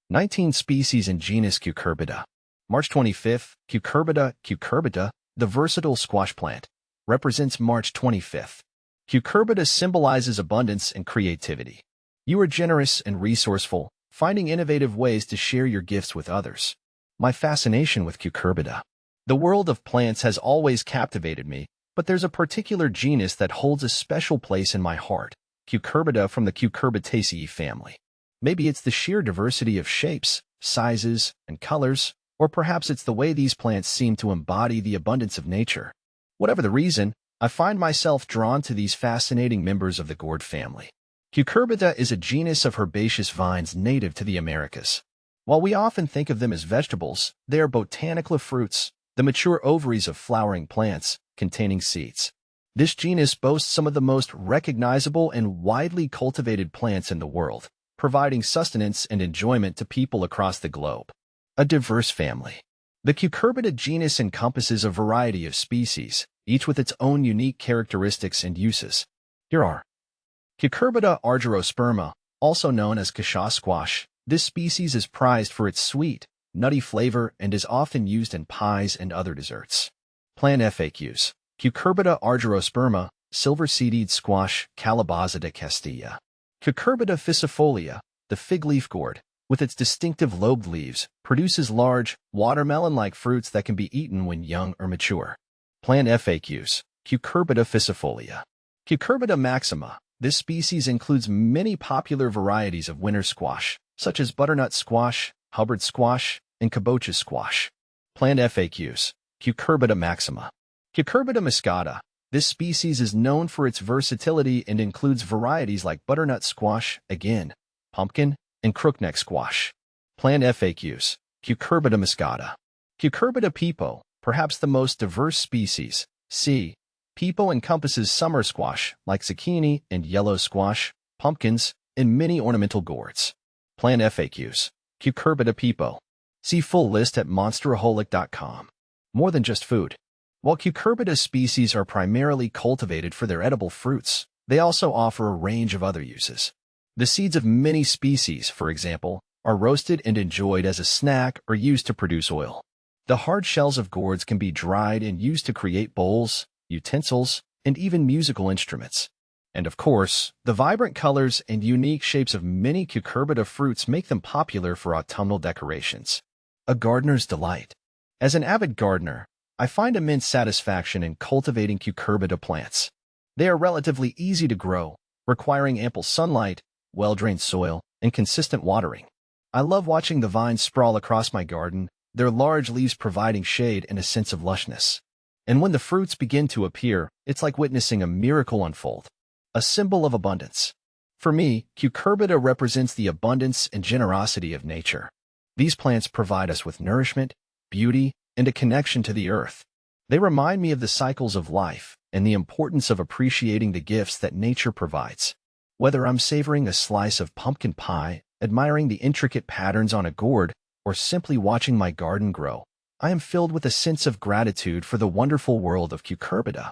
19 species in genus Cucurbita. March 25th, Cucurbita, the versatile squash plant, represents March 25th. Cucurbita symbolizes abundance and creativity. You are generous and resourceful, finding innovative ways to share your gifts with others. My fascination with Cucurbita. The world of plants has always captivated me, but there's a particular genus that holds a special place in my heart, Cucurbita from the Cucurbitaceae family. Maybe it's the sheer diversity of shapes, sizes, and colors, or perhaps it's the way these plants seem to embody the abundance of nature. Whatever the reason, I find myself drawn to these fascinating members of the gourd family. Cucurbita is a genus of herbaceous vines native to the Americas. While we often think of them as vegetables, they are botanical fruits, the mature ovaries of flowering plants containing seeds. This genus boasts some of the most recognizable and widely cultivated plants in the world, providing sustenance and enjoyment to people across the globe. A diverse family. The Cucurbita genus encompasses a variety of species, each with its own unique characteristics and uses. Here are Cucurbita argyrosperma, also known as kasha squash. This species is prized for its sweet, nutty flavor and is often used in pies and other desserts. Plant FAQs. Cucurbita argyrosperma, silver-seeded squash, Calabaza de Castilla. Cucurbita ficifolia, the fig leaf gourd, with its distinctive lobed leaves, produces large, watermelon-like fruits that can be eaten when young or mature. Plant FAQs. Cucurbita ficifolia. Cucurbita maxima. This species includes many popular varieties of winter squash, such as butternut squash, Hubbard squash, and kabocha squash. Plant FAQs. Cucurbita maxima. Cucurbita muscata. This species is known for its versatility and includes varieties like butternut squash, again, pumpkin, and crookneck squash. Plant FAQs. Cucurbita muscata. Cucurbita pepo, perhaps the most diverse species. C. Pepo encompasses summer squash, like zucchini and yellow squash, pumpkins, and many ornamental gourds. Plant FAQs. Cucurbita pepo. See full list at monsteraholic.com. More than just food. While Cucurbita species are primarily cultivated for their edible fruits, they also offer a range of other uses. The seeds of many species, for example, are roasted and enjoyed as a snack or used to produce oil. The hard shells of gourds can be dried and used to create bowls, utensils, and even musical instruments. And of course, the vibrant colors and unique shapes of many Cucurbita fruits make them popular for autumnal decorations. A gardener's delight. As an avid gardener, I find immense satisfaction in cultivating Cucurbita plants. They are relatively easy to grow, requiring ample sunlight, well-drained soil, and consistent watering. I love watching the vines sprawl across my garden, their large leaves providing shade and a sense of lushness. And when the fruits begin to appear, it's like witnessing a miracle unfold. A symbol of abundance. For me, Cucurbita represents the abundance and generosity of nature. These plants provide us with nourishment, beauty, and a connection to the earth. They remind me of the cycles of life and the importance of appreciating the gifts that nature provides. Whether I'm savoring a slice of pumpkin pie, admiring the intricate patterns on a gourd, or simply watching my garden grow, I am filled with a sense of gratitude for the wonderful world of Cucurbita.